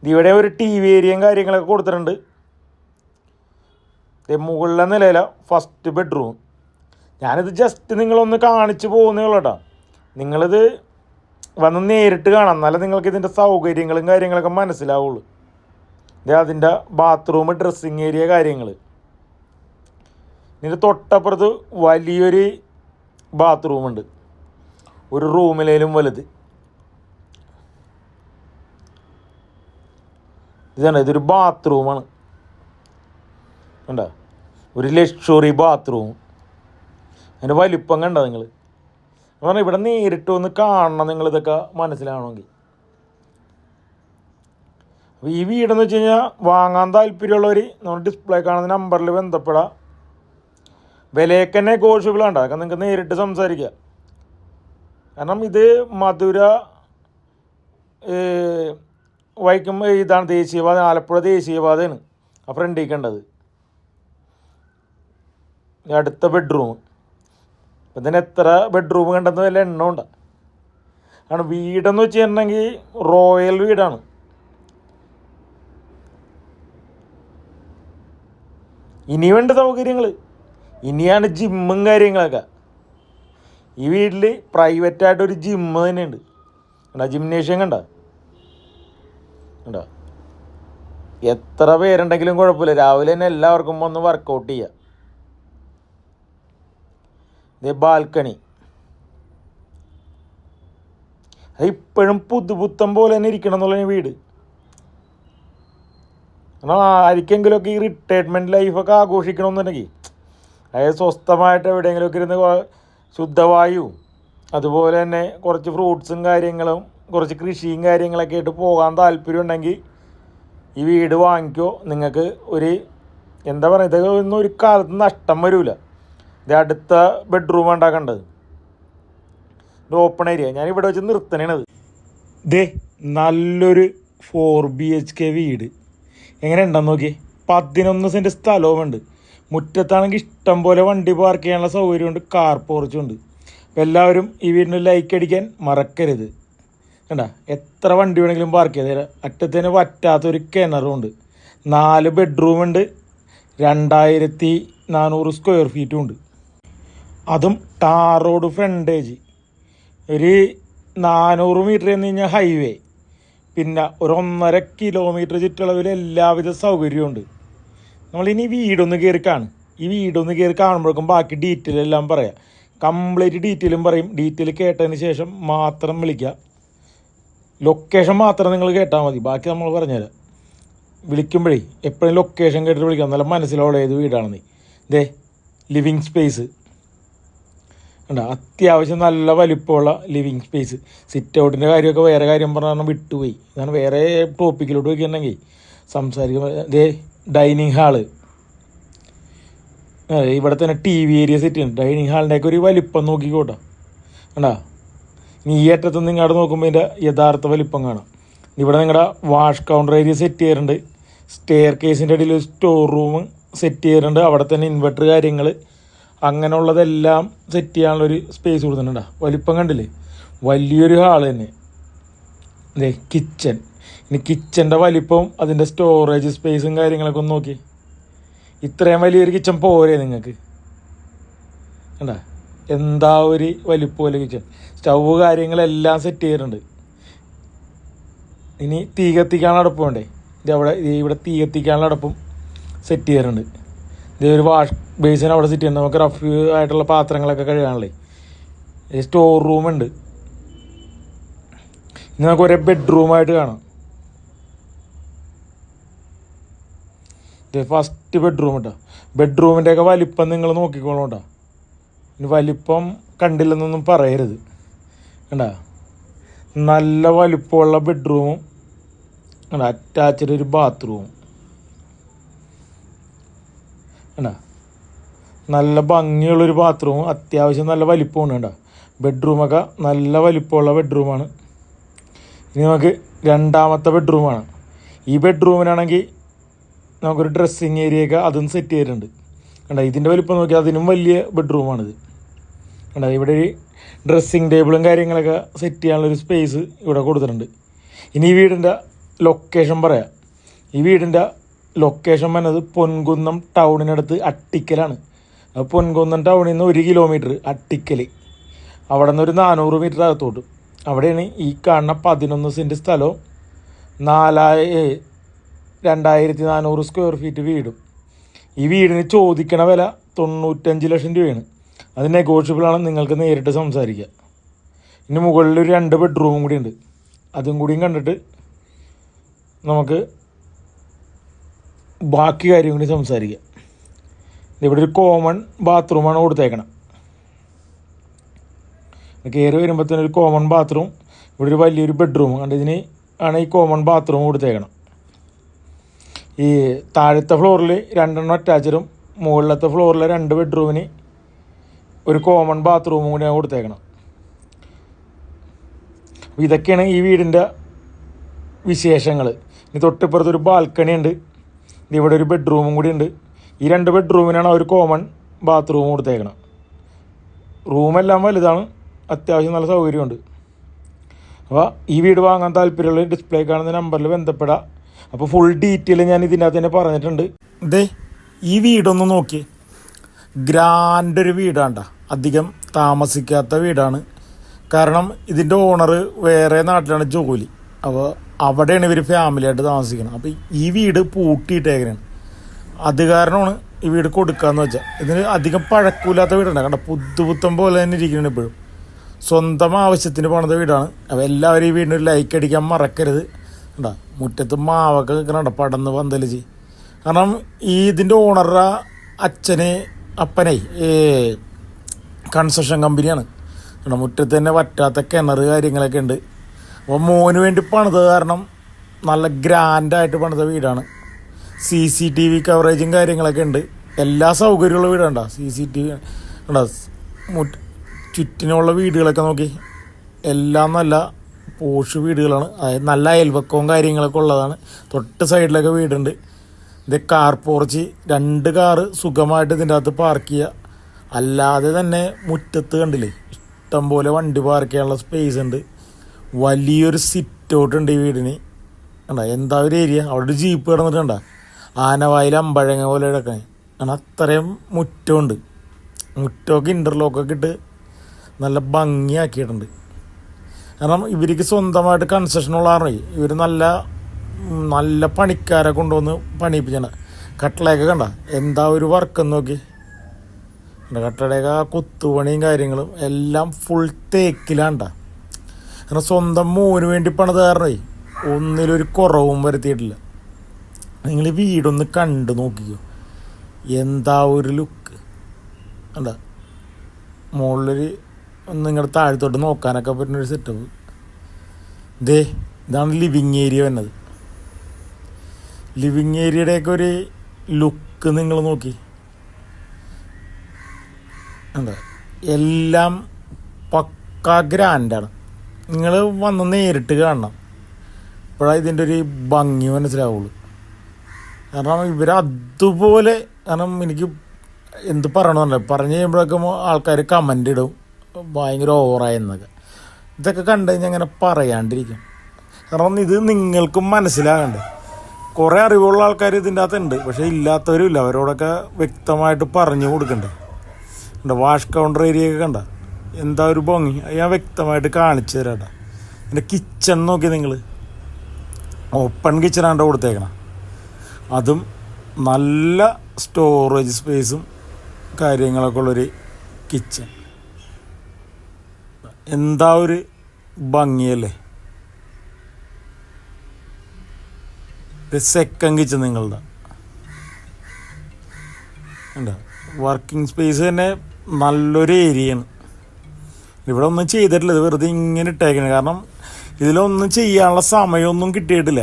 ഇവിടെ ഒരു ടി വി ഏരിയയും കാര്യങ്ങളൊക്കെ കൊടുത്തിട്ടുണ്ട്. മുകളിലെ നിലയില ഫസ്റ്റ് ബെഡ്റൂം. ഞാനിത് ജസ്റ്റ് നിങ്ങളൊന്ന് കാണിച്ച് പോകുന്നേ ഉള്ളൂ കേട്ടോ. നിങ്ങളിത് വന്ന് നേരിട്ട് കാണാം, എന്നാലേ നിങ്ങൾക്ക് ഇതിൻ്റെ സൗകര്യങ്ങളും കാര്യങ്ങളൊക്കെ മനസ്സിലാവുള്ളൂ. അതിൻ്റെ ബാത്റൂം, ഡ്രസ്സിങ് ഏരിയ കാര്യങ്ങൾ. ഇതിൻ്റെ തൊട്ടപ്പുറത്ത് വലിയൊരു ബാത്റൂമുണ്ട്, ഒരു റൂമിലേലും വലുത്. ഇതാണ്, ഇതൊരു ബാത്റൂമാണ്. കണ്ടോ, ഒരു ലക്ഷറി ബാത്റൂം. അതിൻ്റെ വലിപ്പം കണ്ടോ നിങ്ങൾ? പറഞ്ഞാൽ ഇവിടെ നേരിട്ട് ഒന്ന് കാണണം നിങ്ങളിതൊക്കെ മനസ്സിലാവണമെങ്കിൽ. അപ്പോൾ ഈ വീടെന്ന് വെച്ച് കഴിഞ്ഞാൽ വാങ്ങാൻ താല്പര്യമുള്ളവർ നമ്മൾ ഡിസ്പ്ലേ കാണുന്ന നമ്പറിൽ ബന്ധപ്പെടാം. വിലയൊക്കെ തന്നെ നെഗോഷ്യബിളാണ്. അതൊക്കെ നിങ്ങൾക്ക് നേരിട്ട് സംസാരിക്കാം. കാരണം ഇത് മധുര വൈക്കം ഇതാണ് ദേശീയപാത, ആലപ്പുഴ ദേശീയപാതയാണ് ആ ഫ്രണ്ടിൽ കണ്ടത്. അടുത്ത ബെഡ്റൂം. അപ്പം ഇതിന് എത്ര ബെഡ്റൂം കണ്ടെന്ന് വല്ല എണ്ണം ഉണ്ട്. ആണ് വീടെന്ന് വെച്ചിട്ടുണ്ടെങ്കിൽ റോയൽ വീടാണ്. ഇനി വേണ്ട സൗകര്യങ്ങൾ, ഇനിയാണ് ജിമ്മും കാര്യങ്ങളൊക്കെ. ഈ വീട്ടിൽ പ്രൈവറ്റായിട്ടൊരു ജിമ്മ് തന്നെയുണ്ട്. കണ്ടോ, ജിംനേഷ്യം കണ്ടോ. കണ്ടോ, എത്ര പേരുണ്ടെങ്കിലും കുഴപ്പമില്ല, രാവിലെ തന്നെ എല്ലാവർക്കും വന്ന് വർക്കൗട്ട് ചെയ്യുക. ഇത് ബാൽക്കണി. അത് ഇപ്പോഴും പുതുപുത്തം പോലെ തന്നെ ഇരിക്കണം എന്നുള്ള വീട്. കാരണം ആർക്കെങ്കിലുമൊക്കെ ഈ റിട്ടയർമെൻറ്റ് ലൈഫൊക്കെ ആഘോഷിക്കണമെന്നുണ്ടെങ്കിൽ, അതായത് സ്വസ്ഥമായിട്ട് എവിടെയെങ്കിലുമൊക്കെ ഇരുന്ന് ശുദ്ധവായു, അതുപോലെ തന്നെ കുറച്ച് ഫ്രൂട്ട്സും കാര്യങ്ങളും കുറച്ച് കൃഷിയും കാര്യങ്ങളൊക്കെ ആയിട്ട് പോകാൻ താല്പര്യം ഉണ്ടെങ്കിൽ ഈ വീട് വാങ്ങിക്കോ. നിങ്ങൾക്ക് ഒരു എന്താ പറയുക, ഇതൊക്കെ ഒന്നും ഒരു കാലത്ത് നഷ്ടം വരില്ല. ഇത് അടുത്ത ബെഡ്റൂം ഉണ്ടാക്കേണ്ടത്. ഇത് ഓപ്പൺ ഏരിയ. ഞാനിവിടെ വെച്ച് നിർത്തണത്. ദേ നല്ലൊരു 4 BHK വീട് എങ്ങനെ ഉണ്ടെന്ന് നോക്കി. 11 സെൻറ്റ് സ്ഥലവുമുണ്ട്. മുറ്റത്താണെങ്കിൽ ഇഷ്ടം പോലെ വണ്ടി പാർക്ക് ചെയ്യാനുള്ള സൗകര്യമുണ്ട്, കാർ പോർച്ചുണ്ട്. അപ്പോൾ എല്ലാവരും ഈ വീടിന് ലൈക്ക് അടിക്കാൻ മറക്കരുത്. കണ്ട എത്ര വണ്ടി വേണമെങ്കിലും പാർക്ക് ചെയ്ത് തരാം. അറ്റത്തിന് പറ്റാത്തൊരു കിണറുമുണ്ട്. 4 ബെഡ്റൂമുണ്ട്. 2400 സ്ക്വയർ ഫീറ്റും ഉണ്ട്. അതും ടാർ റോഡ് ഫ്രണ്ടേജ്. ഒരു 400 മീറ്റർ എന്ന് കഴിഞ്ഞാൽ ഹൈവേ. പിന്നെ ഒരു 1.5 കിലോമീറ്റർ ചുറ്റളവിൽ എല്ലാവിധ സൗകര്യമുണ്ട്. നമ്മളിനി വീടൊന്ന് കയറി കാണും. ഈ വീടൊന്ന് കയറി കാണുമ്പോഴേക്കും ബാക്കി ഡീറ്റെയിൽ എല്ലാം പറയാം. കംപ്ലീറ്റ് ഡീറ്റെയിലും പറയും. ഡീറ്റെയിൽ കേട്ടതിന് ശേഷം മാത്രം വിളിക്കുക. ലൊക്കേഷൻ മാത്രം നിങ്ങൾ കേട്ടാൽ മതി, ബാക്കി നമ്മൾ പറഞ്ഞുതരാം. വിളിക്കുമ്പോഴേ എപ്പോഴും ലൊക്കേഷൻ കേട്ടിട്ട് വിളിക്കാം, നല്ല മനസ്സിലുള്ള ഏത് വീടാണെന്ന്. ഇതേ ലിവിങ് സ്പേസ് ഉണ്ട്, അത്യാവശ്യം നല്ല വലിപ്പമുള്ള ലിവിങ് സ്പേസ്. സിറ്റ് ഔട്ടിൻ്റെ കാര്യമൊക്കെ വേറെ കാര്യം പറഞ്ഞാൽ വിട്ടുപോയി. ഇതാണ് വേറെ ടോപ്പിക്കിലോട്ട് വയ്ക്കുന്നുണ്ടെങ്കിൽ സംസാരിക്കുമ്പോൾ. ഇതേ ഡൈനിങ് ഹാള്. ഇവിടെ തന്നെ TV ഏരിയ സെറ്റ് ഉണ്ട്. ഡൈനിങ് ഹാളിൻ്റെയൊക്കെ ഒരു വലിപ്പം നോക്കിക്കോട്ടെ. കണ്ടാ, ഇനി ഈ അറ്റത്ത് നിന്ന് ഇങ്ങോട്ട് നോക്കുമ്പോൾ ഇതിൻ്റെ യഥാർത്ഥ വലിപ്പം കാണാം. ഇവിടെ നിങ്ങളുടെ വാഷ് കൗണ്ടർ ഏരിയ സെറ്റ് ചെയ്യാറുണ്ട്. സ്റ്റെയർ കേസിൻ്റെ ഇടയിൽ ഒരു സ്റ്റോർ റൂം സെറ്റ് ചെയ്യാറുണ്ട്. അവിടെ തന്നെ ഇൻവെർട്ടർ കാര്യങ്ങൾ അങ്ങനെയുള്ളതെല്ലാം സെറ്റ് ചെയ്യാനുള്ളൊരു സ്പേസ് കൊടുത്തിട്ടുണ്ട്. വലിപ്പം കണ്ടില്ലേ, വലിയൊരു ഹാള് തന്നെ. അതെ കിച്ചൺ. ഇനി കിച്ചൻ്റെ വലിപ്പവും അതിൻ്റെ സ്റ്റോറേജ് സ്പേസും കാര്യങ്ങളൊക്കെ ഒന്ന് നോക്കി. ഇത്രയും വലിയൊരു കിച്ചൺ പോരെ നിങ്ങൾക്ക്? കണ്ടാ എന്താ ഒരു വലിപ്പമല്ല കിച്ചൺ. സ്റ്റൗവ് കാര്യങ്ങളെല്ലാം സെറ്റ് ചെയ്തിട്ടുണ്ട്. ഇനി തീ കത്തിക്കാനുള്ള അടുപ്പ് വേണ്ടേ? ഇവിടെ തീ കത്തിക്കാനുള്ള അടുപ്പും സെറ്റ് ചെയ്യാറുണ്ട്. ഇതേ ഒരു വാഷ് ബേസിൻ അവിടെ സെറ്റ് ചെയ്യുന്നുണ്ട്. നമുക്ക് റഫ് ആയിട്ടുള്ള പാത്രങ്ങളൊക്കെ കഴുകാനുള്ളത്. സ്റ്റോർ റൂമുണ്ട്. ഇനി നമുക്ക് ഒരേ ബെഡ്റൂമായിട്ട് കാണാം. ഇത് ഫസ്റ്റ് ബെഡ്റൂം കേട്ടോ. ബെഡ്റൂമിൻ്റെയൊക്കെ വലിപ്പം നിങ്ങൾ നോക്കിക്കോളൂ കേട്ടോ. ഇനി വലിപ്പം കണ്ടില്ലെന്നൊന്നും പറയരുത്. കണ്ടാ നല്ല വലിപ്പമുള്ള ബെഡ്റൂമും കണ്ടാ അറ്റാച്ച്ഡ് ഒരു ബാത്റൂമും കണ്ടാ നല്ല ഭംഗിയുള്ളൊരു ബാത്റൂമും അത്യാവശ്യം നല്ല വലിപ്പമാണ്. കണ്ടാ ബെഡ്റൂമൊക്കെ നല്ല വലിപ്പമുള്ള ബെഡ്റൂമാണ്. ഇനി നമുക്ക് രണ്ടാമത്തെ ബെഡ്റൂമാണ്. ഈ ബെഡ്റൂമിനാണെങ്കിൽ നമുക്കൊരു ഡ്രസ്സിങ് ഏരിയയൊക്കെ അതും സെറ്റ് ചെയ്തിട്ടുണ്ട്. കണ്ടാ ഇതിൻ്റെ വലിപ്പം നോക്കിയാൽ അതിനും വലിയ ബെഡ്റൂമാണിത്. കണ്ടാ ഇവിടെ ഒരു ഡ്രസ്സിങ് ടേബിളും കാര്യങ്ങളൊക്കെ സെറ്റ് ചെയ്യാനുള്ളൊരു സ്പേസ് ഇവിടെ കൊടുത്തിട്ടുണ്ട്. ഇനി ഈ വീടിൻ്റെ ലൊക്കേഷൻ പറയാം. ഈ വീടിൻ്റെ ലൊക്കേഷൻ വന്നത് പൊൻകുന്നം ടൗണിനടുത്ത് അട്ടിക്കലാണ്. പൊൻകുന്നം ടൗണിൽ നിന്ന് 1 കിലോമീറ്റർ അട്ടിക്കൽ, അവിടെ നിന്ന് ഒരു 400 മീറ്റർ അകത്തോട്ട്. അവിടെയാണ് ഈ കാണുന്ന 11 സെൻറ്റ് സ്ഥലവും 2400 സ്ക്വയർ ഫീറ്റ് വീടും. ഈ വീടിന് ചോദിക്കണ വില 95 ലക്ഷം രൂപയാണ്. അത് നെഗോഷ്യബിളാണ്, നിങ്ങൾക്ക് നേരിട്ട് സംസാരിക്കുക. ഇനി മുകളിലൊരു 2 ബെഡ്റൂമും കൂടി ഉണ്ട്. അതും കൂടിയും കണ്ടിട്ട് നമുക്ക് ബാക്കി കാര്യം കൂടി സംസാരിക്കാം. ഇവിടെ ഒരു കോമൺ ബാത്റൂമാണ് കൊടുത്തേക്കണം. കയറി വരുമ്പോഴത്തേനും ഒരു കോമൺ ബാത്റൂം, ഇവിടെ ഒരു വലിയൊരു ബെഡ്റൂം കണ്ട് ഇതിന് ആണ് ഈ കോമൺ ബാത്റൂം കൊടുത്തേക്കണം. ഈ താഴത്തെ ഫ്ലോറിൽ 2 അറ്റാച്ചഡും മുകളിലത്തെ ഫ്ലോറിലെ 2 ബെഡ്റൂമിന് ഒരു കോമൺ ബാത്റൂമും കൂടി കൊടുത്തേക്കണം. ഇതൊക്കെയാണ് ഈ വീടിൻ്റെ വിശേഷങ്ങൾ. ഇനി തൊട്ടിപ്പുറത്തൊരു ബാൽക്കണി ഉണ്ട്. ഇവിടെ ഒരു ബെഡ്റൂമും കൂടി ഉണ്ട്. ഈ 2 ബെഡ്റൂമിനാണ് ഒരു കോമൺ ബാത്റൂം കൊടുത്തേക്കണം. റൂമെല്ലാം വലുതാണ്, അത്യാവശ്യം നല്ല സൗകര്യമുണ്ട്. അപ്പോൾ ഈ വീട് വാങ്ങാൻ താല്പര്യമുള്ള ഡിസ്പ്ലേ കാണുന്ന നമ്പറിൽ ബന്ധപ്പെടാം. അപ്പോൾ ഫുൾ ഡീറ്റെയിൽ ഞാൻ ഇതിനകത്ത് തന്നെ പറഞ്ഞിട്ടുണ്ട്. ഇതേ ഈ വീടൊന്ന് നോക്കി, ഗ്രാൻഡ് ഒരു വീടാണ്ട, അധികം താമസിക്കാത്ത വീടാണ്. കാരണം ഇതിൻ്റെ ഓണർ വേറെ നാട്ടിലാണ് ജോലി. അപ്പോൾ അവിടെയാണ് ഇവർ ഫാമിലിയായിട്ട് താമസിക്കുന്നത്. അപ്പോൾ ഈ വീട് പൂട്ടിയിട്ടേക്കണാണ്. അത് കാരണമാണ് ഈ വീട് കൊടുക്കാമെന്ന് വെച്ചാൽ. ഇതിന് അധികം പഴക്കമില്ലാത്ത വീടുണ്ട്. കണ്ട പുത്തുപുത്തം പോലെ തന്നെ ഇരിക്കുകയാണ് ഇപ്പോഴും. സ്വന്തം ആവശ്യത്തിന് പോണത് വീടാണ്. അപ്പോൾ എല്ലാവരും ഈ വീടിന് ഒരു ലൈക്ക് അടിക്കാൻ മറക്കരുത്. കണ്ടാ മുറ്റത്ത് മാവൊക്കെ നിൽക്കണുണ്ട് പടന്ന് പന്തലിച്ച്. കാരണം ഈ ഇതിൻ്റെ ഓണറുടെ അപ്പനെ കൺസ്ട്രക്ഷൻ കമ്പനിയാണ്. കണ്ടാ മുറ്റത്ത് തന്നെ വറ്റാത്ത കിണർ കാര്യങ്ങളൊക്കെ ഉണ്ട്. അപ്പോൾ മോന് വേണ്ടി പണിത് കാരണം നല്ല ഗ്രാൻഡായിട്ട് പണിത വീടാണ്. CCTV കവറേജും കാര്യങ്ങളൊക്കെ ഉണ്ട്. എല്ലാ സൗകര്യമുള്ള വീടാണ്ട. CCTV ഉണ്ടോ, ചുറ്റിനുള്ള വീടുകളൊക്കെ നോക്കി എല്ലാം നല്ല പോഷ് വീടുകളാണ്. അതായത് നല്ല അയൽവക്കവും കാര്യങ്ങളൊക്കെ ഉള്ളതാണ്. തൊട്ട് സൈഡിലൊക്കെ വീടുണ്ട്. ഇത് കാർ പോർച്ച്, 2 കാറ് സുഖമായിട്ട് ഇതിൻ്റെ അകത്ത് പാർക്ക് ചെയ്യുക. അല്ലാതെ തന്നെ മുറ്റത്ത് കണ്ടില്ലേ ഇഷ്ടംപോലെ വണ്ടി പാർക്ക് ചെയ്യാനുള്ള സ്പേസ് ഉണ്ട്. വലിയൊരു സിറ്റ് ഔട്ട് ഉണ്ട് ഈ വീടിന്. കണ്ട എന്താ ഒരു ഏരിയ. അവിടെ ഒരു ജീപ്പ് കിടന്നിട്ടുണ്ട, ആനവായിൽ അമ്പഴങ്ങ പോലെ കിടക്കണേ. കാരണം അത്രയും മുറ്റമുണ്ട്. മുറ്റമൊക്കെ ഇൻ്റർലോക്കൊക്കെ ഇട്ട് നല്ല ഭംഗിയാക്കിയിട്ടുണ്ട്. കാരണം ഇവർക്ക് സ്വന്തമായിട്ട് കൺസ്ട്രക്ഷനുള്ള കാരണം ഇവർ നല്ല പണിക്കാരെ കൊണ്ടുവന്ന് പണിയിപ്പിച്ചാണ്. കട്ടളയൊക്കെ കണ്ട എന്താ ഒരു വർക്കെന്ന് നോക്കി. കട്ടളയൊക്കെ കൊത്തുപണിയും കാര്യങ്ങളും എല്ലാം ഫുൾ തേക്കിലാണ്ട. കാരണം സ്വന്തം മോന് വേണ്ടി പണിത് കാരണമേ ഒന്നിലൊരു കുറവും വരുത്തിയിട്ടില്ല. നിങ്ങൾ ഈ വീടൊന്ന് കണ്ട് നോക്കിക്കോ, എന്താ ഒരു ലുക്ക്. കണ്ട മുകളിലൊരു നിങ്ങളുടെ താഴത്തോട്ട് നോക്കാനൊക്കെ പറ്റുന്നൊരു സെറ്റപ്പ്. ഇതാണ് ലിവിങ് ഏരിയ വന്നത്. ലിവിങ് ഏരിയയുടെയൊക്കെ ഒരു ലുക്ക് നിങ്ങൾ നോക്കി. എന്താ എല്ലാം പക്കാ ഗ്രാൻഡാണ്. നിങ്ങൾ വന്ന് നേരിട്ട് കാണണം, ഇപ്പോഴാണ് ഇതിൻ്റെ ഒരു ഭംഗി മനസ്സിലാവുള്ളൂ. കാരണം ഇവരതുപോലെ, കാരണം എനിക്ക് എന്ത് പറയണമെന്നല്ല, പറഞ്ഞു കഴിയുമ്പോഴൊക്കെ ആൾക്കാർ കമൻ്റ് ഇടും ഭയങ്കര ഓവറായെന്നൊക്കെ. ഇതൊക്കെ കണ്ടു കഴിഞ്ഞാൽ അങ്ങനെ പറയാണ്ടിരിക്കും. കാരണം ഇത് നിങ്ങൾക്കും മനസ്സിലാകണ്ടേ. കുറേ അറിവുള്ള ആൾക്കാർ ഇതിൻ്റെ അകത്തുണ്ട്, പക്ഷേ ഇല്ലാത്തവരുമില്ല. അവരോടൊക്കെ വ്യക്തമായിട്ട് പറഞ്ഞു കൊടുക്കണ്ടേ. വാഷ് കൗണ്ടർ ഏരിയയൊക്കെ കണ്ട എന്താ ഒരു ഭംഗി. ഞാൻ വ്യക്തമായിട്ട് കാണിച്ചു തരാം. എൻ്റെ കിച്ചൺ നോക്കി നിങ്ങൾ, ഓപ്പൺ കിച്ചണാണ്ട് കൊടുത്തേക്കണം. അതും നല്ല സ്റ്റോറേജ് സ്പേസും കാര്യങ്ങളൊക്കെ ഉള്ളൊരു കിച്ചൺ. എന്താ ഒരു ഭംഗിയല്ലേ. സെക്കൻഡ് കിച്ചൺ നിങ്ങളുടെ ഉണ്ടോ. വർക്കിംഗ് സ്പേസ് തന്നെ നല്ലൊരു ഏരിയയാണ്. ഇവിടെ ഒന്നും ചെയ്തിട്ടില്ല, ഇത് വെറുതെ ഇങ്ങനെ ഇട്ടേക്കണേ. കാരണം ഇതിലൊന്നും ചെയ്യാനുള്ള സമയമൊന്നും കിട്ടിയിട്ടില്ല.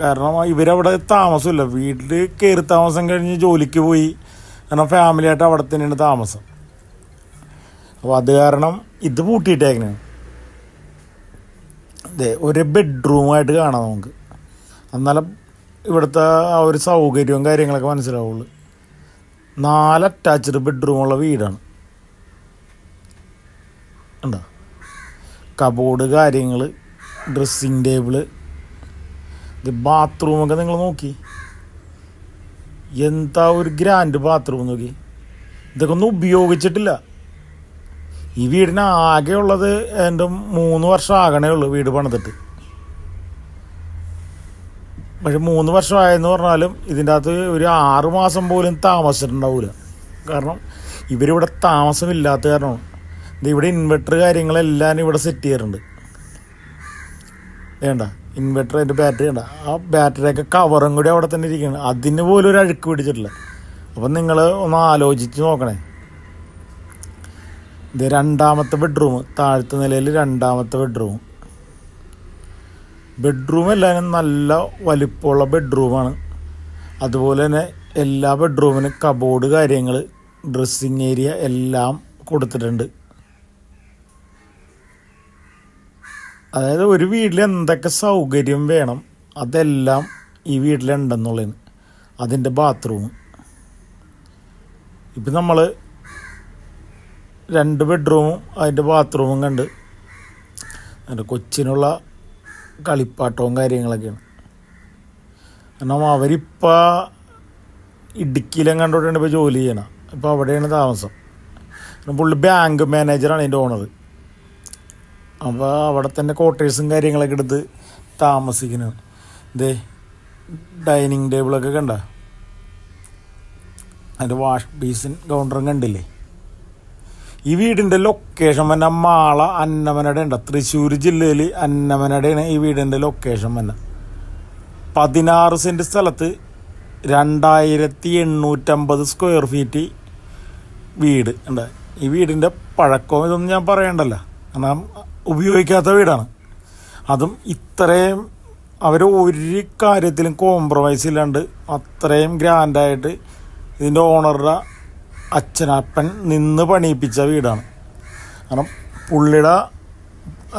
കാരണം ഇവരവിടെ താമസമില്ല, വീട്ടിൽ കയറി താമസം കഴിഞ്ഞ് ജോലിക്ക് പോയി. കാരണം ഫാമിലിയായിട്ട് അവിടെ തന്നെയാണ് താമസം. അപ്പോൾ അത് കാരണം ഇത് പൂട്ടിയിട്ടേക്കണേ. അതെ, ഒരു ബെഡ്റൂമായിട്ട് കാണാം നമുക്ക്. എന്നാലും ഇവിടുത്തെ ആ ഒരു സൗകര്യവും കാര്യങ്ങളൊക്കെ മനസ്സിലാവുള്ളൂ. 4 അറ്റാച്ച്ഡ് ബെഡ്റൂമുള്ള വീടാണ്. ഉണ്ടോ, കബോർഡ് കാര്യങ്ങൾ, ഡ്രസ്സിങ് ടേബിള്, ഇത് ബാത്റൂമൊക്കെ നിങ്ങൾ നോക്കി. എന്താ ഒരു ഗ്രാൻഡ് ബാത്റൂം നോക്കി. ഇതൊക്കെ ഒന്നും ഉപയോഗിച്ചിട്ടില്ല. ഈ വീടിന് ആകെ ഉള്ളത് എൻ്റെ 3 വർഷം ആകണേ ഉള്ളൂ വീട് പണിതിട്ട്. പക്ഷെ 3 വർഷമായെന്ന് പറഞ്ഞാലും ഇതിൻ്റെ അകത്ത് ഒരു 6 മാസം പോലും താമസിച്ചിട്ടുണ്ടാവില്ല. കാരണം ഇവരിവിടെ താമസമില്ലാത്ത കാരണമാണ്. ഇവിടെ ഇൻവെർട്ടർ കാര്യങ്ങളെല്ലാം ഇവിടെ സെറ്റ് ചെയ്യാറുണ്ട്. വേണ്ട ഇൻവെർട്ടർ, അതിൻ്റെ ബാറ്ററി വേണ്ട, ആ ബാറ്ററിയൊക്കെ കവറും കൂടി അവിടെ തന്നെ ഇരിക്കുകയാണ്. അതിന് പോലും ഒരു അഴുക്ക് പിടിച്ചിട്ടില്ല. അപ്പം നിങ്ങൾ ഒന്ന് ആലോചിച്ച് നോക്കണേ. ഇത് 2ാമത്തെ ബെഡ്റൂം, താഴത്തെ നിലയിൽ 2ാമത്തെ ബെഡ്റൂം എല്ലാവരും നല്ല വലിപ്പമുള്ള ബെഡ്റൂമാണ്. അതുപോലെ തന്നെ എല്ലാ ബെഡ്റൂമിനും കബോർഡ് കാര്യങ്ങൾ, ഡ്രസ്സിങ് ഏരിയ എല്ലാം കൊടുത്തിട്ടുണ്ട്. അതായത് ഒരു വീട്ടിൽ എന്തൊക്കെ സൗകര്യം വേണം അതെല്ലാം ഈ വീട്ടിലുണ്ടെന്നുള്ളതാണ്. അതിൻ്റെ ബാത്റൂം ഇപ്പം നമ്മൾ 2 ബെഡ്റൂമും അതിൻ്റെ ബാത്റൂമും കണ്ട് അതിൻ്റെ കൊച്ചിനുള്ള കളിപ്പാട്ടവും കാര്യങ്ങളൊക്കെയാണ്. കാരണം അവരിപ്പോൾ ഇടുക്കിയിലും കണ്ടോട്ടാണ് ഇപ്പോൾ ജോലി ചെയ്യണം. ഇപ്പോൾ അവിടെയാണ് താമസം. പുള്ളി ബാങ്ക് മാനേജറാണ് അതിൻ്റെ ഓണർ. അപ്പോൾ അവിടെ തന്നെ ക്വാർട്ടേഴ്സും കാര്യങ്ങളൊക്കെ എടുത്ത് താമസിക്കുന്നത്. ഇതേ ഡൈനിങ് ടേബിളൊക്കെ കണ്ട, അതിൻ്റെ വാഷ് ബേസിൻ കൗണ്ടറും കണ്ടില്ലേ. ഈ വീടിൻ്റെ ലൊക്കേഷൻ തന്നെ മാള അന്നമനട ഉണ്ട്. തൃശ്ശൂർ ജില്ലയിൽ അന്നമനടയാണ് ഈ വീടിൻ്റെ ലൊക്കേഷൻ തന്നെ. 16 സെൻറ്റ് സ്ഥലത്ത് 2850 സ്ക്വയർ ഫീറ്റ് വീട് ഉണ്ട്. ഈ വീടിൻ്റെ പഴക്കവും ഇതൊന്നും ഞാൻ പറയണ്ടല്ലോ, കാരണം ഉപയോഗിക്കാത്ത വീടാണ്. അതും ഇത്രയും അവർ ഒരു കാര്യത്തിലും കോംപ്രമൈസ് ഇല്ലാണ്ട് അത്രയും ഗ്രാൻഡായിട്ട് ഇതിൻ്റെ ഓണറുടെ അച്ഛനപ്പൻ നിന്ന് പണിയിപ്പിച്ച വീടാണ്. കാരണം പുള്ളിയുടെ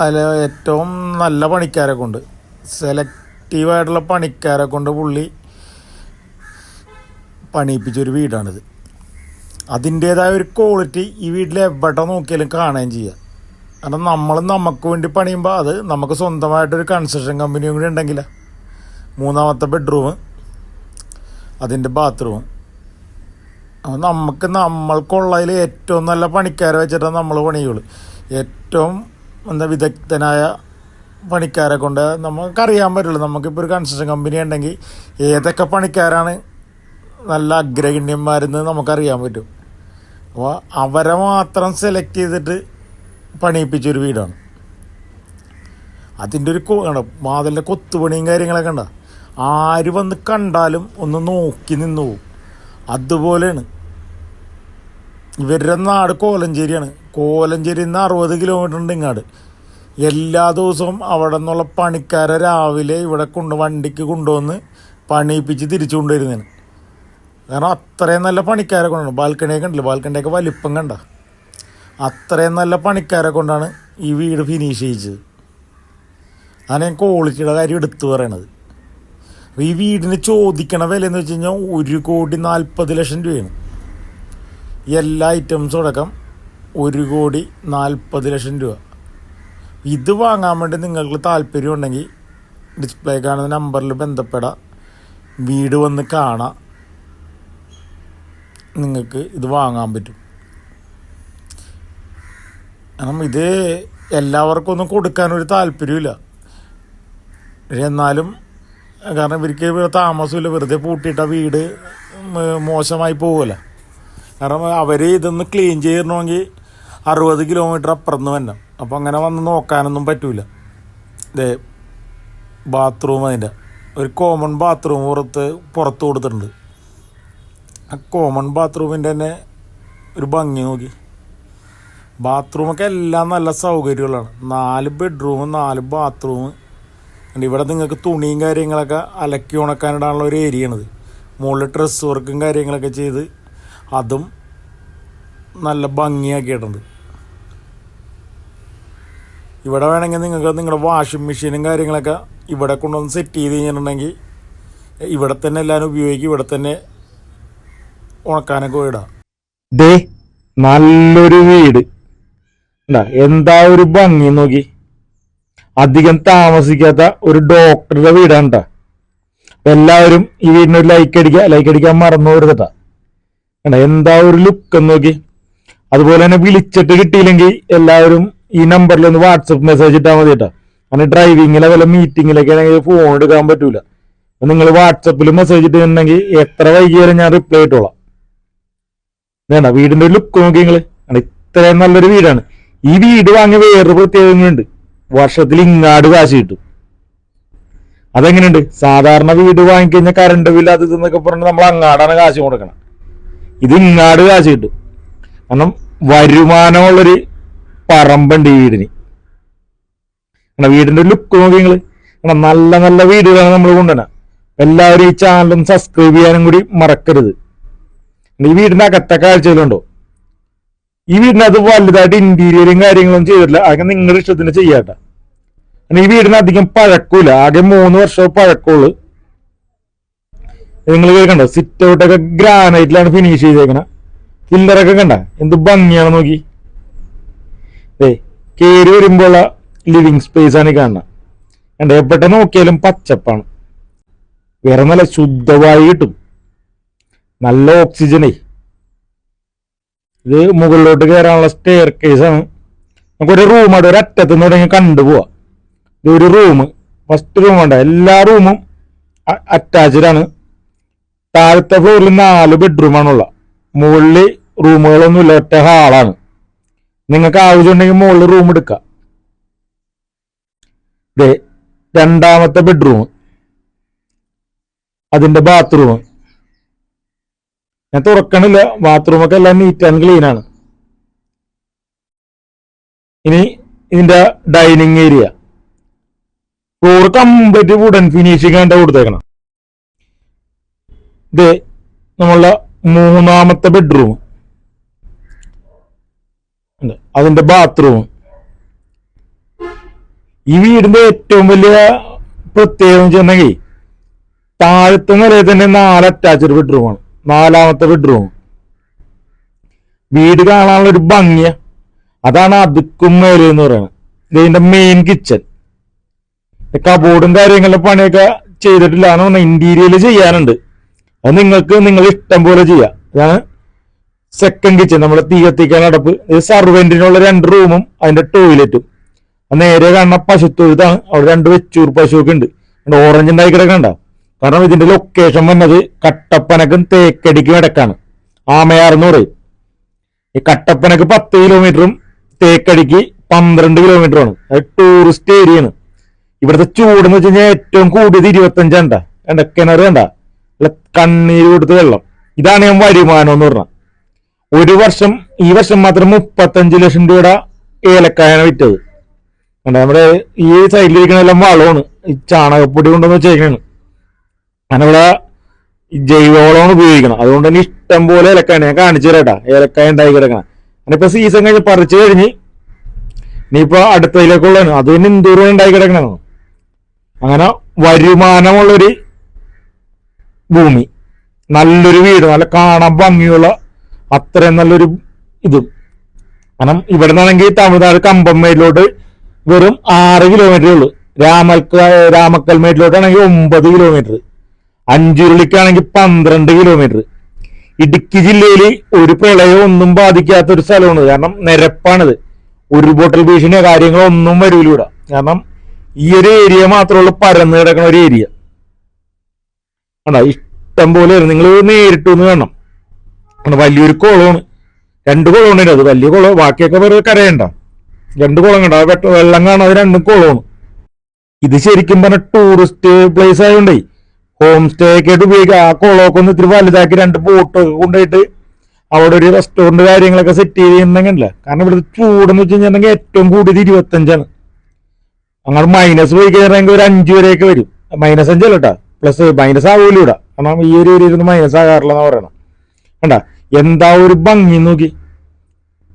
അതിൽ ഏറ്റവും നല്ല പണിക്കാരെ കൊണ്ട്, സെലക്റ്റീവായിട്ടുള്ള പണിക്കാരെ കൊണ്ട് പുള്ളി പണിയിപ്പിച്ചൊരു വീടാണിത്. അതിൻ്റേതായ ഒരു ക്വാളിറ്റി ഈ വീട്ടിൽ എവിടെ നോക്കിയാലും കാണുകയും ചെയ്യാം. കാരണം നമ്മൾ നമുക്ക് വേണ്ടി പണിയുമ്പോൾ അത് നമുക്ക് സ്വന്തമായിട്ടൊരു കൺസ്ട്രക്ഷൻ കമ്പനിയും കൂടി ഉണ്ടെങ്കില. 3ാമത്തെ ബെഡ്റൂം, അതിൻ്റെ ബാത്റൂം. അപ്പോൾ നമ്മൾക്കുള്ളതിൽ ഏറ്റവും നല്ല പണിക്കാരെ വെച്ചിട്ടാണ് നമ്മൾ പണിയുള്ളൂ. ഏറ്റവും വിദഗ്ധനായ പണിക്കാരെ കൊണ്ട് നമുക്കറിയാൻ പറ്റുള്ളൂ. നമുക്കിപ്പോൾ ഒരു കൺസ്ട്രക്ഷൻ കമ്പനി ഉണ്ടെങ്കിൽ ഏതൊക്കെ പണിക്കാരാണ് നല്ല അഗ്രഗണ്യന്മാരെന്ന് നമുക്കറിയാൻ പറ്റും. അപ്പോൾ അവരെ മാത്രം സെലക്ട് ചെയ്തിട്ട് പണിയിപ്പിച്ചൊരു വീടാണ്. അതിൻ്റെ ഒരു വാതിലിൻ്റെ കൊത്തുപണിയും കാര്യങ്ങളൊക്കെ ഉണ്ടോ. ആര് വന്ന് കണ്ടാലും ഒന്ന് നോക്കി നിന്ന് പോവും. അതുപോലെയാണ്. ഇവരുടെ നാട് കോലഞ്ചേരിയാണ്. കോലഞ്ചേരിയിൽ നിന്ന് 60 കിലോമീറ്റർ ഉണ്ട് ഇങ്ങാട്. എല്ലാ ദിവസവും അവിടെ നിന്നുള്ള പണിക്കാരെ രാവിലെ ഇവിടെ വണ്ടിക്ക് കൊണ്ടുവന്ന് പണിയിപ്പിച്ച് തിരിച്ചു കൊണ്ടുവരുന്നതാണ്. കാരണം അത്രയും നല്ല പണിക്കാരെ കൊണ്ടാണ്. ബാൽക്കണിയൊക്കെ ഉണ്ടല്ലോ, ബാൽക്കണിയൊക്കെ വലിപ്പം കണ്ട. അത്രയും നല്ല പണിക്കാരെ കൊണ്ടാണ് ഈ വീട് ഫിനിഷ് ചെയ്യിച്ചത്. അതാണ് ഞാൻ ക്വാളിറ്റിയുടെ കാര്യം എടുത്തു പറയണത്. അപ്പോൾ ഈ വീടിന് ചോദിക്കണ വില എന്ന് വെച്ച് കഴിഞ്ഞാൽ 1,40,00,000 രൂപയാണ്. എല്ലാ ഐറ്റംസും അടക്കം 1,40,00,000 രൂപ. ഇത് വാങ്ങാൻ വേണ്ടി നിങ്ങൾക്ക് താല്പര്യം ഉണ്ടെങ്കിൽ ഡിസ്പ്ലേ കാണുന്ന നമ്പറിൽ ബന്ധപ്പെടാം. വീട് വന്ന് കാണാം, നിങ്ങൾക്ക് ഇത് വാങ്ങാൻ പറ്റും. കാരണം ഇത് എല്ലാവർക്കും ഒന്നും കൊടുക്കാനൊരു താല്പര്യമില്ല. എന്നാലും കാരണം ഇവർക്ക് ഇവിടെ താമസമില്ല, വെറുതെ പൂട്ടിയിട്ട വീട് മോശമായി പോകില്ല. കാരണം അവർ ഇതൊന്ന് ക്ലീൻ ചെയ്യണമെങ്കിൽ 60 കിലോമീറ്റർ അപ്പുറന്ന് വരണം. അപ്പോൾ അങ്ങനെ വന്ന് നോക്കാനൊന്നും പറ്റൂല. ഇതേ ബാത്റൂം, അതിൻ്റെ ഒരു കോമൺ ബാത്റൂം പുറത്ത് കൊടുത്തിട്ടുണ്ട്. ആ കോമൺ ബാത്റൂമിൻ്റെ തന്നെ ഒരു ഭംഗി നോക്കി. ബാത്റൂമൊക്കെ എല്ലാം നല്ല സൗകര്യങ്ങളാണ്. 4 ബെഡ്റൂം, 4 ബാത്റൂം. ഇവിടെ നിങ്ങൾക്ക് തുണിയും കാര്യങ്ങളൊക്കെ അലക്കി ഉണക്കാനിടാനുള്ള ഒരു ഏരിയയാണിത്. മുകളിൽ ഡ്രസ് വർക്കും കാര്യങ്ങളൊക്കെ ചെയ്ത് അതും നല്ല ഭംഗിയാക്കിയിട്ടുണ്ട്. ഇവിടെ വേണമെങ്കിൽ നിങ്ങൾക്ക് നിങ്ങളുടെ വാഷിംഗ് മെഷീനും കാര്യങ്ങളൊക്കെ ഇവിടെ കൊണ്ടുവന്ന് സെറ്റ് ചെയ്ത് കഴിഞ്ഞിട്ടുണ്ടെങ്കിൽ ഇവിടെ തന്നെ എല്ലാവരും ഉപയോഗിക്കും. ഇവിടെ തന്നെ ഉണക്കാനൊക്കെ ഇടാം. ദേ നല്ലൊരു വീട്, എന്താ ഒരു ഭംഗി നോക്കി. അധികം താമസിക്കാത്ത ഒരു ഡോക്ടറുടെ വീടാണ് ട്ടാ. എല്ലാവരും ഈ വീടിനൊരു ലൈക്ക് അടിക്കാൻ മറന്നു വരുന്നട്ടാ. എന്താ ഒരു ലുക്ക് നോക്കി. അതുപോലെ തന്നെ വിളിച്ചിട്ട് കിട്ടിയില്ലെങ്കിൽ എല്ലാവരും ഈ നമ്പറിൽ ഒന്ന് വാട്സപ്പ് മെസ്സേജ് ഇട്ടാൽ മതി കേട്ടോ. അങ്ങനെ ഡ്രൈവിങ്ങിലെ വല്ല മീറ്റിങ്ങിലൊക്കെ ആണെങ്കിൽ ഫോൺ എടുക്കാൻ പറ്റൂല. നിങ്ങൾ വാട്സപ്പിൽ മെസ്സേജ് ഇട്ടിട്ടുണ്ടെങ്കിൽ എത്ര വൈകിയാലും ഞാൻ റിപ്ലൈ ഇട്ടോളാം. വേണ്ട വീടിന്റെ ഒരു ലുക്ക് നോക്കി നിങ്ങൾ. ഇത്രയും നല്ലൊരു വീടാണ്. ഈ വീട് വാങ്ങിയ വേറൊരു പ്രത്യേകതകളുണ്ട്. വർഷത്തിൽ ഇങ്ങാട് കാശ് കിട്ടും. അതെങ്ങനെയുണ്ട്? സാധാരണ വീട് വാങ്ങിക്കഴിഞ്ഞാൽ കറണ്ട് ബില്ല് അത് ഇതെന്നൊക്കെ പറഞ്ഞ് നമ്മൾ അങ്ങാടാണ് കാശ് കൊടുക്കണം. ഇത് ഇങ്ങാട് കാശ് കിട്ടും. കാരണം വരുമാനമുള്ളൊരു പറമ്പുണ്ട് ഈ വീടിന്. വീടിന്റെ ലുക്ക് നോക്കി നിങ്ങള്. നല്ല നല്ല വീടുകളാണ് നമ്മൾ കൊണ്ടുവരാം. എല്ലാവരും ഈ ചാനലും സബ്സ്ക്രൈബ് ചെയ്യാനും കൂടി മറക്കരുത്. ഈ വീടിന്റെ അകത്തെ കാഴ്ചകളുണ്ടോ? ഈ വീടിനകത്ത് വലുതായിട്ട് ഇന്റീരിയറും കാര്യങ്ങളും ചെയ്തിട്ടില്ല. അതൊക്കെ നിങ്ങളുടെ ഇഷ്ടത്തിന് ചെയ്യാട്ട. ഈ വീടിന് അധികം പഴക്കൂല. ആകെ 3 വർഷം പഴക്കമുള്ളു. നിങ്ങൾ കേൾക്കണ്ട, സിറ്റ് ഔട്ടൊക്കെ ഗ്രാനൈറ്റിലാണ് ഫിനിഷ് ചെയ്തേക്കണ. പില്ലറൊക്കെ കണ്ട എന്ത് ഭംഗിയാണ് നോക്കി. കയറി വരുമ്പോഴുള്ള ലിവിങ് സ്പേസ് ആണ് കാണുന്നത്. കണ്ട എവിടെ നോക്കിയാലും പച്ചപ്പാണ്. വേറെ നല്ല ശുദ്ധവായു കിട്ടും, നല്ല ഓക്സിജനേ. ഇത് മുകളിലോട്ട് കയറാനുള്ള സ്റ്റെയർ കേസ് ആണ്. നമുക്കൊരു റൂമാണ്, ഒരു അറ്റത്ത് നിന്ന് തുടങ്ങി കണ്ടുപോവാ. ഇതൊരു റൂം, ഫസ്റ്റ് റൂം ഉണ്ട്. എല്ലാ റൂമും അറ്റാച്ച്ഡ് ആണ്. താഴത്തെ ഫ്ലോറിൽ 4 ബെഡ്റൂമാണുള്ള. മുകളിൽ റൂമുകളൊന്നുമില്ല, ഒറ്റ ഹാളാണ്. നിങ്ങൾക്ക് ആവശ്യമുണ്ടെങ്കിൽ മുകളിൽ റൂം എടുക്കാം. ഇതേ രണ്ടാമത്തെ ബെഡ്റൂം, അതിന്റെ ബാത്റൂം. ഞാൻ തുറക്കണില്ല, ബാത്റൂമൊക്കെ എല്ലാം നീറ്റ് ആൻഡ് ക്ലീൻ ആണ്. ഇനി ഇതിന്റെ dining area, floor complete wooden finishing ആയിട്ട് കൊടുത്തേക്കണം. ഇത് നമ്മളുടെ 3ാമത്തെ ബെഡ്റൂം, അതിന്റെ ബാത്റൂം. ഈ വീടിന്റെ ഏറ്റവും വലിയ പ്രത്യേകത വെച്ചിട്ടുണ്ടെങ്കിൽ താഴത്തെ നിലയിൽ തന്നെ 4 അറ്റാച്ച്ഡ് ബെഡ്റൂമാണ്. 4ാമത്തെ ബെഡ്റൂം. വീട് കാണാനുള്ള ഒരു ഭംഗിയ, അതാണ് അതുക്കും മേലെ എന്ന് പറയുന്നത്. ഇതിന്റെ മെയിൻ കിച്ചൺ. കബോർഡും കാര്യങ്ങളുടെ പണിയൊക്കെ ചെയ്തിട്ടില്ല, ഇന്റീരിയല് ചെയ്യാനുണ്ട്. അത് നിങ്ങൾ ഇഷ്ടം പോലെ ചെയ്യാം. ഇതാണ് സെക്കൻഡ് കിച്ചൺ, നമ്മുടെ തീ കത്തിക്കാൻ അടപ്പ്. ഇത് സർവെന്റിനുള്ള 2 റൂമും അതിന്റെ ടോയ്ലറ്റും. നേരെ കാണുന്ന പശുത്തൊഴുത്താണ്. അവിടെ 2 വെച്ചൂർ പശുവൊക്കെ ഉണ്ട്. ഓറഞ്ച് ഉണ്ടായി കിടക്കണ്ട. കാരണം ഇതിന്റെ ലൊക്കേഷൻ വന്നത് കട്ടപ്പനക്കും തേക്കടിക്കും ഇടക്കാണ്. ആമയാർന്ന് പറയും. ഈ കട്ടപ്പനക്ക് 10 കിലോമീറ്ററും തേക്കടിക്ക് 12 കിലോമീറ്ററുമാണ്. അത് ടൂറിസ്റ്റ് ഏരിയ ആണ്. ഇവിടുത്തെ ചൂടെന്ന് വെച്ച് കഴിഞ്ഞാൽ ഏറ്റവും കൂടിയത് 25 കണ്ട കിണറ് കണ്ട, കണ്ണീര് കൊടുത്ത് വെള്ളം. ഇതാണ് ഞാൻ വരുമാനം എന്ന് പറഞ്ഞാൽ. ഈ വർഷം മാത്രം 35 ലക്ഷം രൂപയുടെ ഏലക്കായാണ് വിറ്റത്. നമ്മുടെ ഈ സൈഡിലിരിക്കുന്ന എല്ലാം വളമാണ്, ഈ ചാണകപ്പൊടി കൊണ്ടുവന്ന് വെച്ചേക്കാണ്. അങ്ങനെ ഇവിടെ ജൈവവളമാണ് ഉപയോഗിക്കണം. അതുകൊണ്ട് തന്നെ ഇഷ്ടം പോലെ ഏലക്കായ ഞാൻ കാണിച്ചു തരാട്ടാ. ഏലക്കായ ഉണ്ടായി കിടക്കണം. അതിനിപ്പോ സീസൺ കഴിഞ്ഞ് പറിച്ചു കഴിഞ്ഞ് ഇനിയിപ്പോ അടുത്തതിലേക്കുള്ളതാണ്. അത് തന്നെ എന്തോരം ഉണ്ടായി കിടക്കണം. അങ്ങനെ വരുമാനമുള്ളൊരു ഭൂമി, നല്ലൊരു വീട്, നല്ല കാണാൻ ഭംഗിയുള്ള അത്രയും നല്ലൊരു ഇതും. കാരണം ഇവിടെ നിന്നാണെങ്കിൽ തമിഴ്നാട് കമ്പംമേട്ടിലോട്ട് വെറും 6 കിലോമീറ്ററേ ഉള്ളൂ. രാമക്കൽമേട്ടിലോട്ടാണെങ്കിൽ 9 കിലോമീറ്റർ. അഞ്ചുരുളിക്കാണെങ്കിൽ 12 കിലോമീറ്റർ. ഇടുക്കി ജില്ലയിൽ ഒരു പ്രളയം ഒന്നും ബാധിക്കാത്ത ഒരു സ്ഥലമാണ്. കാരണം നിരപ്പാണിത്. ഒരു ബോട്ടൽ ഭീഷണിയോ കാര്യങ്ങളോ ഒന്നും വരൂലൂടെ. കാരണം ഈ ഒരു ഏരിയ മാത്രമുള്ള പരന്ന് കിടക്കുന്ന ഒരു ഏരിയ. കണ്ടാ ഇഷ്ടം പോലെ നിങ്ങൾ നേരിട്ട് ഒന്ന് കാണണം. വലിയൊരു കുളമാണ്, 2 കുളമുണ്ട്. അത് വലിയ കുളം, ബാക്കിയൊക്കെ വെറുതെ കരയണ്ട. 2 കുളം കണ്ട, വെള്ളം കാണാതെ 2 കുളമാണ്. ഇത് ശരിക്കും പറഞ്ഞ ടൂറിസ്റ്റ് പ്ലേസ് ആയതുകൊണ്ടേ ഹോം സ്റ്റേ ഒക്കെ ആയിട്ട് ഉപയോഗിക്കുക. ആ കുളമൊക്കെ ഒന്ന് ഇത്തിരി വലുതാക്കി 2 ബോട്ട് കൊണ്ടുപോയിട്ട് അവിടെ ഒരു റെസ്റ്റോറന്റ് കാര്യങ്ങളൊക്കെ സെറ്റ് ചെയ്യുന്നുണ്ടെങ്കിലല്ല. കാരണം ഇവിടുത്തെ ചൂടെന്ന് വെച്ച് കഴിഞ്ഞിട്ടുണ്ടെങ്കിൽ ഏറ്റവും കൂടിയത് 25ആണ്. അങ്ങനെ മൈനസ് പോയി കഴിഞ്ഞാൽ ഒരു 5 വരെയൊക്കെ വരും. -5 അല്ല കേട്ടാ, പ്ലസ് മൈനസ് ആവൂല ഇവിടെ. കാരണം ഈ ഒരു ഏരിയയിൽ മൈനസ് ആകാറില്ല എന്ന് പറയണം. കണ്ട എന്താ ഒരു ഭംഗി നോക്കി.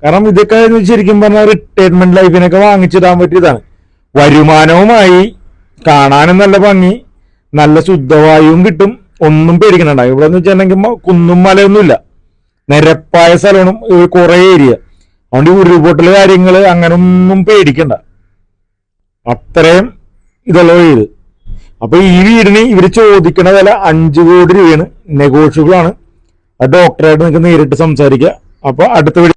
കാരണം ഇതൊക്കെ ശരിക്കും പറഞ്ഞാൽ റിട്ടയർമെന്റ് ലൈഫിനൊക്കെ വാങ്ങിച്ചിടാൻ പറ്റിയതാണ്. വരുമാനവുമായി, കാണാനും നല്ല ഭംഗി, നല്ല ശുദ്ധവായുവും കിട്ടും, ഒന്നും പേടിക്കണ്ട. ഇവിടെ എന്ന് വെച്ചിട്ടുണ്ടെങ്കിൽ കുന്നും മലയൊന്നുമില്ല, നിരപ്പായ സ്ഥലമാണ് കുറെ ഏരിയ. അതുകൊണ്ട് ഉരുൾപൊട്ടല് കാര്യങ്ങള് അങ്ങനെ ഒന്നും പേടിക്കണ്ട, അത്രയും ഇതുള്ള വീട്. അപ്പൊ ഈ വീടിന് ഇവര് ചോദിക്കണ വില 5 കോടി രൂപയാണ്. നെഗോഷ്യബിൾ ആണ്. ഡോക്ടറായിട്ട് നിങ്ങൾക്ക് നേരിട്ട് സംസാരിക്കുക. അപ്പൊ അടുത്ത